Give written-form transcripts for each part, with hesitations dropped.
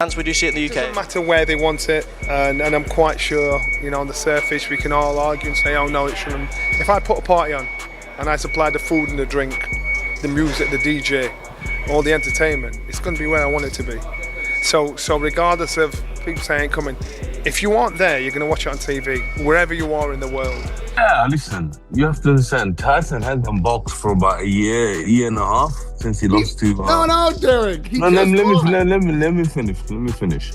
Would you see it in the UK? It doesn't matter where they want it, and I'm quite sure, you know, on the surface we can all argue and say, oh no, it shouldn't. If I put a party on and I supply the food and the drink, the music, the DJ, all the entertainment, it's going to be where I want it to be. So regardless of people saying coming, if you aren't there, you're going to watch it on TV, wherever you are in the world. Yeah, listen, you have to understand, Tyson has been boxed for about a year and a half since he lost to... No, Derek. Let me finish.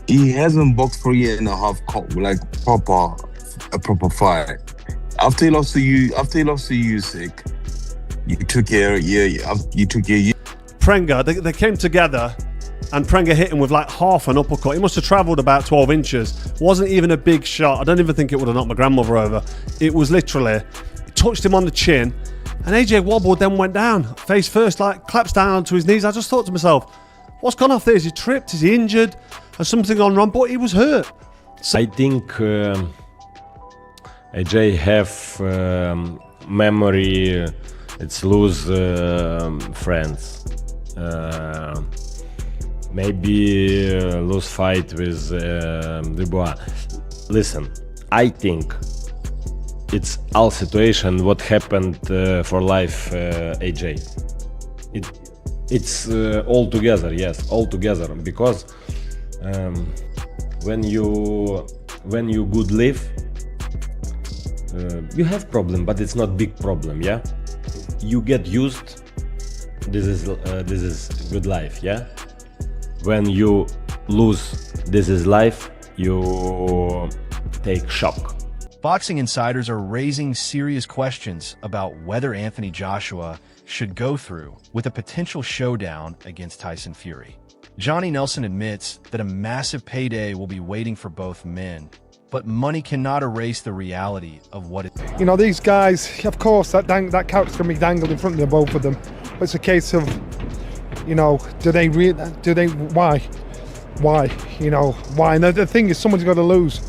He hasn't boxed for a year and a half, like a proper fight. After he lost to Usyk, you took a year. Prenga, they came together and Prenga hit him with like half an uppercut. He must have travelled about 12 inches. Wasn't even a big shot. I don't even think it would have knocked my grandmother over. It was literally, it touched him on the chin, and AJ wobbled, then went down, face first, like claps down onto his knees. I just thought to myself, what's gone off there? Is he tripped? Is he injured? Has something gone wrong? But he was hurt. So I think AJ have memory, it's lose friends. Maybe lose fight with Dubois. Listen, I think it's all situation what happened for life AJ. It's all together, yes, all together. Because when you good live, you have problem, but it's not big problem, yeah. You get used. This is good life, yeah. When you lose this is life, you take shock. Boxing insiders are raising serious questions about whether Anthony Joshua should go through with a potential showdown against Tyson Fury. Johnny Nelson admits that a massive payday will be waiting for both men, but money cannot erase the reality of what it is. You know, these guys, of course, that carrot's going to be dangled in front of the both of them. But it's a case of, you know, why? You know, why? And the thing is, someone's got to lose,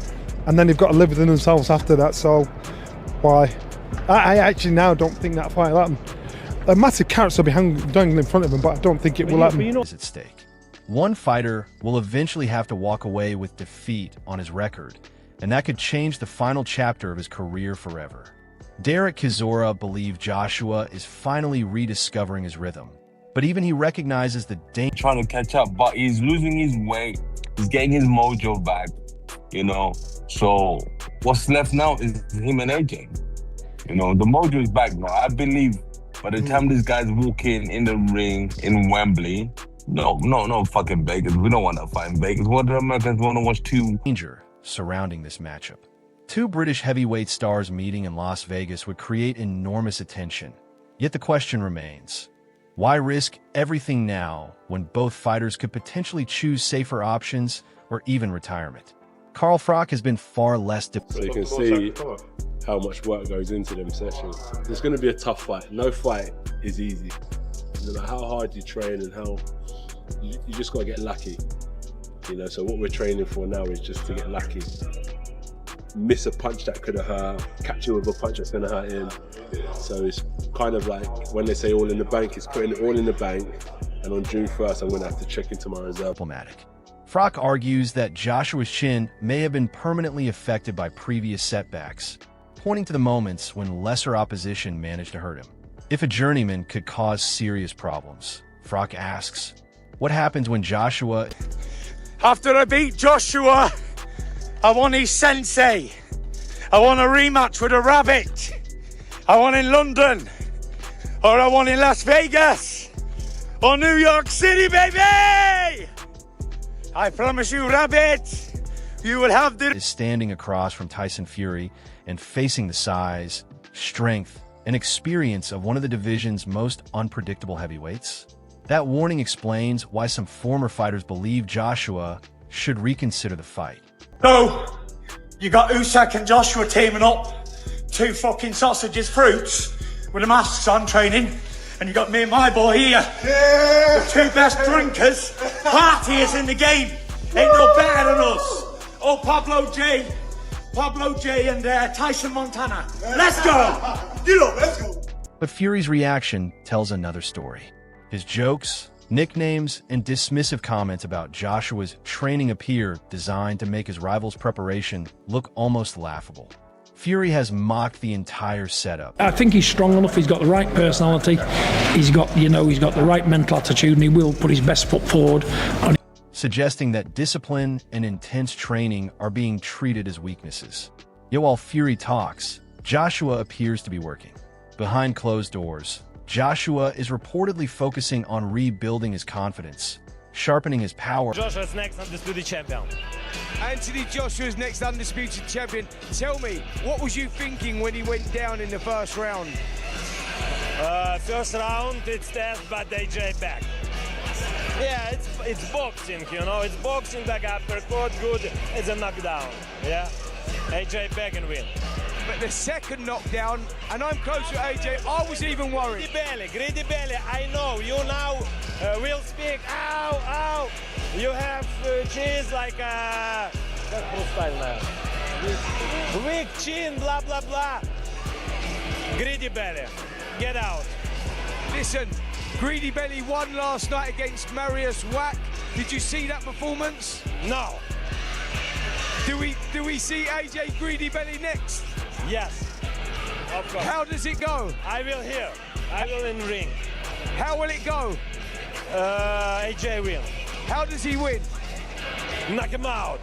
and then they've got to live within themselves after that. So, why? I actually now don't think that fight will happen. A massive carrot will be dangling in front of him, but I don't think it will happen. Is at stake. One fighter will eventually have to walk away with defeat on his record, and that could change the final chapter of his career forever. Derek Chisora believes Joshua is finally rediscovering his rhythm, but even he recognizes the danger. Trying to catch up, but he's losing his weight. He's getting his mojo back, you know. So what's left now is him and AJ. You know, the mojo is back now. I believe by the time these guys walk in the ring in Wembley, no fucking Vegas. We don't want to fight in Vegas. What do Americans want to watch too? Danger surrounding this matchup. Two British heavyweight stars meeting in Las Vegas would create enormous attention. Yet the question remains, why risk everything now when both fighters could potentially choose safer options or even retirement? Carl Froch has been far less... So you can see how much work goes into them sessions. It's going to be a tough fight. No fight is easy. No matter how hard you train and how... You just got to get lucky. You know, so what we're training for now is just to get lucky. Miss a punch that could have hurt, catch you with a punch that's going to hurt him. So it's kind of like when they say all in the bank, it's putting it all in the bank. And on June 1st, I'm going to have to check into my reserve. Diplomatic. Froch argues that Joshua's chin may have been permanently affected by previous setbacks, pointing to the moments when lesser opposition managed to hurt him. If a journeyman could cause serious problems, Froch asks, what happens when Joshua... After I beat Joshua, I want his sensei. I want a rematch with a rabbit. I want in London, or I want in Las Vegas, or New York City, baby! I promise you, rabbit, you will have the... ...is standing across from Tyson Fury and facing the size, strength, and experience of one of the division's most unpredictable heavyweights. That warning explains why some former fighters believe Joshua should reconsider the fight. So, you got Usyk and Joshua teaming up, two fucking sausages, fruits, with the masks on training, and you got me and my boy here, the two best drinkers, partiers in the game, ain't no better than us. Oh, Pablo J and Tyson Montana. Let's go! Get up, let's go! But Fury's reaction tells another story. His jokes, Nicknames and dismissive comments about Joshua's training appear designed to make his rival's preparation look almost laughable. Fury has mocked the entire setup. I think he's strong enough, he's got the right personality, he's got the right mental attitude, and he will put his best foot forward. Suggesting that discipline and intense training are being treated as weaknesses. Yet while Fury talks, Joshua appears to be working. Behind closed doors, Joshua is reportedly focusing on rebuilding his confidence, sharpening his power. Joshua's next undisputed champion. Anthony Joshua's next undisputed champion. Tell me, what was you thinking when he went down in the first round? First round, it's death, but AJ back. Yeah, it's boxing, you know. It's boxing, back uppercut, good. It's a knockdown, yeah. AJ back and win. But the second knockdown, and I'm close to AJ, I was even worried. Greedy belly, I know. You now will speak, ow, ow. You have cheese like a... weak chin, blah, blah, blah. Greedy belly, get out. Listen, Greedy Belly won last night against Marius Wack. Did you see that performance? No. Do we see AJ Greedy Belly next? Yes, of course. How does it go? I will hear. I will in ring. How will it go? AJ win. How does he win? Knock him out.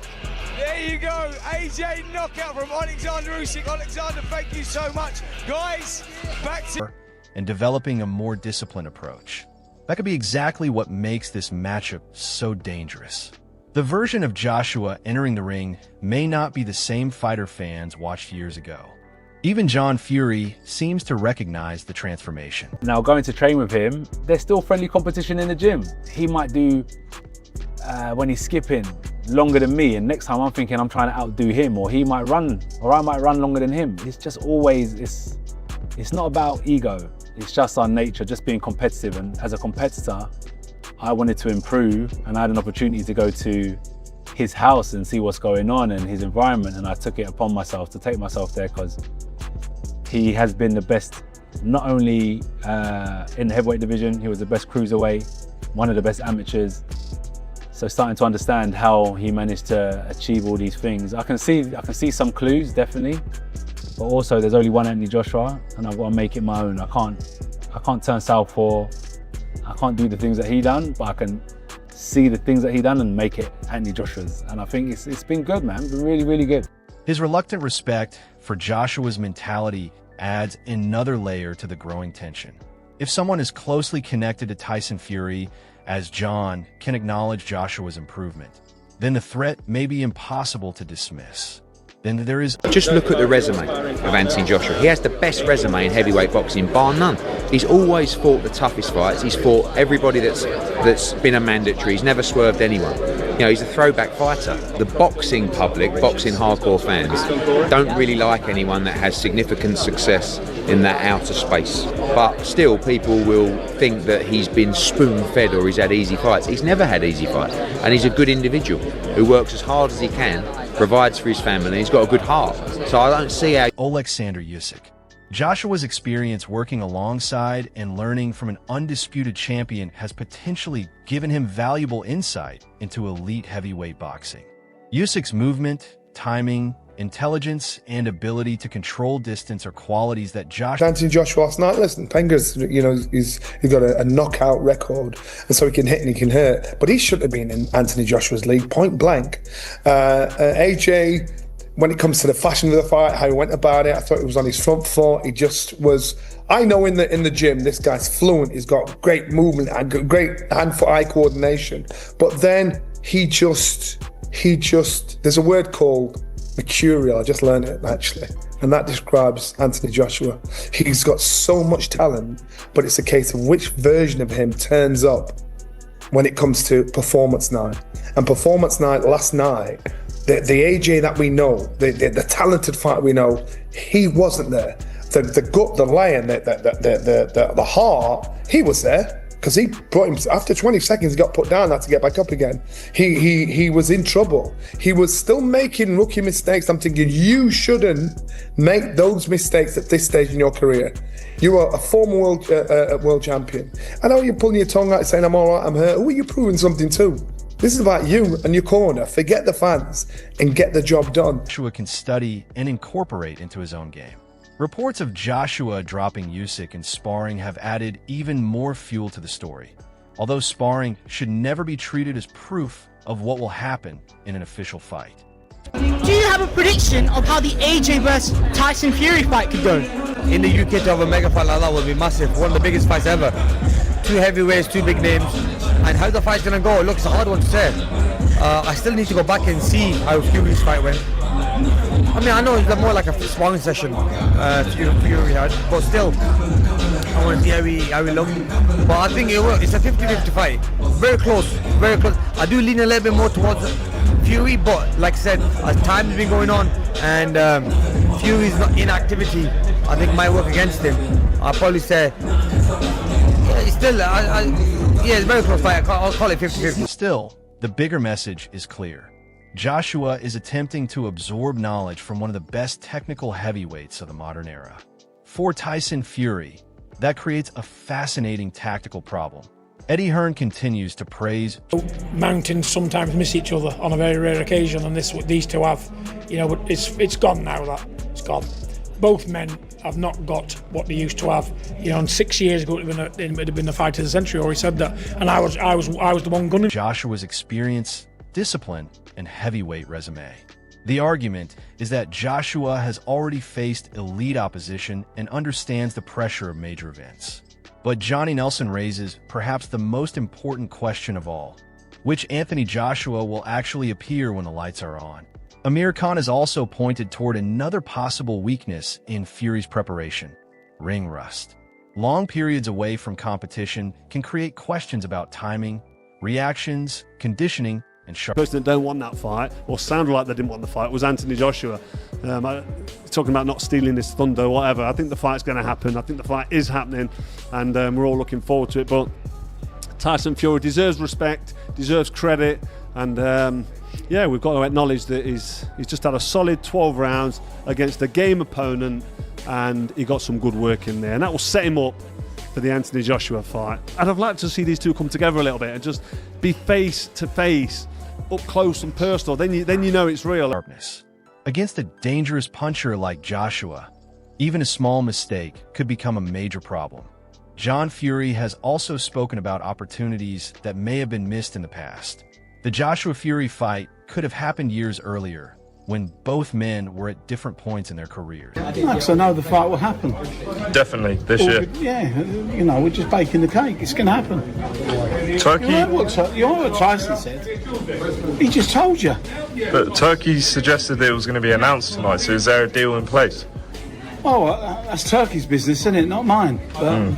There you go, AJ knockout from Alexander Usyk. Alexander, thank you so much. Guys, back to... And developing a more disciplined approach. That could be exactly what makes this matchup so dangerous. The version of Joshua entering the ring may not be the same fighter fans watched years ago. Even John Fury seems to recognize the transformation. Now going to train with him, there's still friendly competition in the gym. He might do, when he's skipping, longer than me, and next time I'm thinking I'm trying to outdo him, or he might run, or I might run longer than him. It's just always, it's not about ego. It's just our nature, just being competitive. And as a competitor, I wanted to improve, and I had an opportunity to go to his house and see what's going on in his environment, and I took it upon myself to take myself there because he has been the best, not only in the heavyweight division, he was the best cruiserweight, one of the best amateurs. So starting to understand how he managed to achieve all these things. I can see some clues, definitely, but also there's only one Anthony Joshua, and I've got to make it my own. I can't turn southpaw. I can't do the things that he done, but I can see the things that he done and make it Anthony Joshua's. And I think it's been good, man. It's been really, really good. His reluctant respect for Joshua's mentality adds another layer to the growing tension. If someone is closely connected to Tyson Fury, as John can acknowledge Joshua's improvement, then the threat may be impossible to dismiss. Then there is... Just look at the resume of Anthony Joshua. He has the best resume in heavyweight boxing, bar none. He's always fought the toughest fights. He's fought everybody that's been a mandatory. He's never swerved anyone. You know, he's a throwback fighter. The boxing public, boxing hardcore fans, don't really like anyone that has significant success in that outer space. But still, people will think that he's been spoon-fed or he's had easy fights. He's never had easy fights. And he's a good individual who works as hard as he can, provides for his family, and he's got a good heart. So I don't see how... Alexander Usyk. Joshua's experience working alongside and learning from an undisputed champion has potentially given him valuable insight into elite heavyweight boxing. Usyk's movement, timing, intelligence, and ability to control distance are qualities that Anthony Joshua last night, listen, Penga's, you know, he's got a knockout record, and so he can hit and he can hurt, but he shouldn't have been in Anthony Joshua's league, point blank. AJ, when it comes to the fashion of the fight, how he went about it, I thought he was on his front foot. He just was. I know in the gym, this guy's fluent. He's got great movement and great hand-foot-eye coordination. But then he just. There's a word called mercurial. I just learned it actually, and that describes Anthony Joshua. He's got so much talent, but it's a case of which version of him turns up when it comes to performance night. And performance night last night. The AJ that we know, the talented fighter we know, he wasn't there. The gut, the lion, the heart, he was there. because he brought him after 20 seconds. He got put down, had to get back up again. He was in trouble. He was still making rookie mistakes. I'm thinking you shouldn't make those mistakes at this stage in your career. You are a former world champion. I know you're pulling your tongue out saying I'm all right, I'm hurt. Who are you proving something to? This is about you and your corner. Forget the fans and get the job done. Joshua can study and incorporate into his own game. Reports of Joshua dropping Usyk in sparring have added even more fuel to the story, although sparring should never be treated as proof of what will happen in an official fight. Do you have a prediction of how the AJ vs Tyson Fury fight could go? In the UK, to have a mega fight like that would be massive. One of the biggest fights ever. Two heavyweights, two big names. And how the fight's going to go, look, it's a hard one to say. I still need to go back and see how Fury's fight went. I mean, I know it's more like a sparring session Fury had, but still, I want to see how he looked. But I think it's a 50-50 fight. Very close, very close. I do lean a little bit more towards Fury, but like I said, as time's been going on and Fury's inactivity, I think might work against him. I'll probably say, it's still, it's a very close fight. I'll call it 50-50. Still, the bigger message is clear. Joshua is attempting to absorb knowledge from one of the best technical heavyweights of the modern era. For Tyson Fury, that creates a fascinating tactical problem. Eddie Hearn continues to praise. Mountains sometimes miss each other on a very rare occasion, and these two have, but it's gone now. It's gone. Both men have not got what they used to have. And 6 years ago it would have been the fight of the century, or he said that, and I was the one gunning. Joshua's experience, discipline, and heavyweight resume. The argument is that Joshua has already faced elite opposition and understands the pressure of major events. But Johnny Nelson raises perhaps the most important question of all: which Anthony Joshua will actually appear when the lights are on? Amir Khan has also pointed toward another possible weakness in Fury's preparation: ring rust. Long periods away from competition can create questions about timing, reactions, conditioning, and sharp. The person that don't want that fight, or sounded like they didn't want the fight, was Anthony Joshua. Talking about not stealing this thunder or whatever. I think the fight's going to happen. I think the fight is happening, and we're all looking forward to it. But Tyson Fury deserves respect, deserves credit, and we've got to acknowledge that he's just had a solid 12 rounds against a game opponent, and he got some good work in there, and that will set him up for the Anthony Joshua fight. And I'd like to see these two come together a little bit and just be face to face, up close and personal. Then you know it's real. Against a dangerous puncher like Joshua, even a small mistake could become a major problem. John Fury has also spoken about opportunities that may have been missed in the past. The Joshua-Fury fight could have happened years earlier, when both men were at different points in their careers. Because I know the fight will happen. Definitely, this year. Yeah, we're just baking the cake. It's going to happen. Turkey. You know what Tyson said? He just told you. But Turkey suggested it was going to be announced tonight, so is there a deal in place? Oh, that's Turkey's business, isn't it? Not mine. But,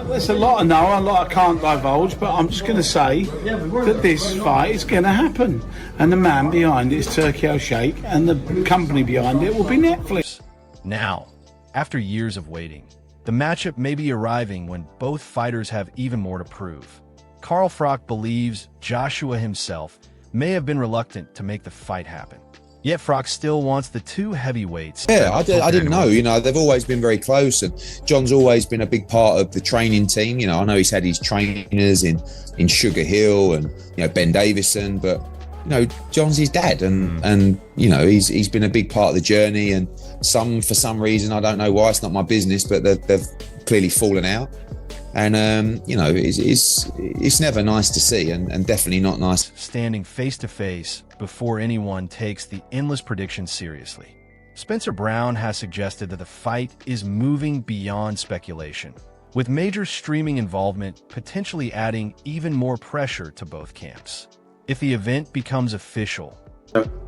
there's a lot I know, a lot I can't divulge, but I'm just going to say that this fight is going to happen. And the man behind it is Turkey Al-Sheikh, and the company behind it will be Netflix. Now, after years of waiting, the matchup may be arriving when both fighters have even more to prove. Carl Froch believes Joshua himself may have been reluctant to make the fight happen. Yet Froch still wants the two heavyweights. Yeah, I didn't know. They've always been very close, and John's always been a big part of the training team. I know he's had his trainers in Sugar Hill and Ben Davison, but John's his dad, and he's been a big part of the journey. And for some reason, I don't know why, it's not my business, but they've clearly fallen out. And it's never nice to see, and definitely not nice. Standing face to face before anyone takes the endless predictions seriously. Spencer Brown has suggested that the fight is moving beyond speculation, with major streaming involvement potentially adding even more pressure to both camps. If the event becomes official,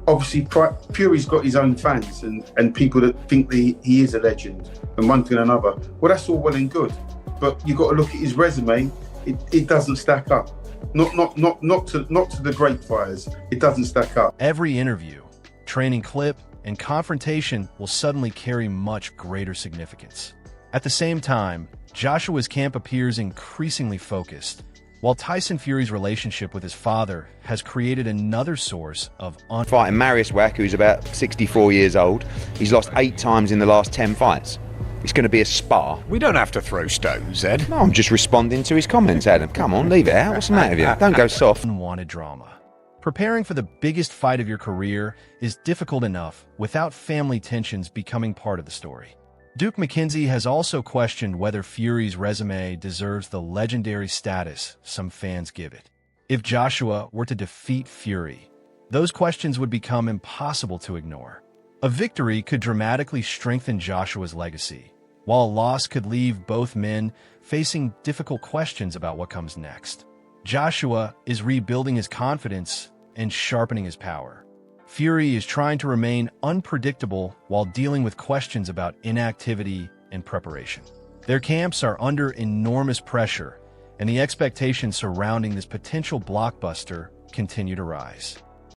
obviously Fury's got his own fans and people that think that he is a legend and one thing and another. Well, that's all well and good, but you've got to look at his resume. It doesn't stack up. Not to the great fighters. It doesn't stack up. Every interview, training clip, and confrontation will suddenly carry much greater significance. At the same time, Joshua's camp appears increasingly focused, while Tyson Fury's relationship with his father has created another source of Fighting Marius Wack, who's about 64 years old. He's lost 8 times in the last 10 fights. It's going to be a spar. We don't have to throw stones, Ed. No, I'm just responding to his comments, Adam. Come on, leave it out. What's the matter with you? Don't go soft. Unwanted drama. Preparing for the biggest fight of your career is difficult enough without family tensions becoming part of the story. Duke McKenzie has also questioned whether Fury's resume deserves the legendary status some fans give it. If Joshua were to defeat Fury, those questions would become impossible to ignore. A victory could dramatically strengthen Joshua's legacy, while a loss could leave both men facing difficult questions about what comes next. Joshua is rebuilding his confidence and sharpening his power. Fury is trying to remain unpredictable while dealing with questions about inactivity and preparation. Their camps are under enormous pressure, and the expectations surrounding this potential blockbuster continue to rise.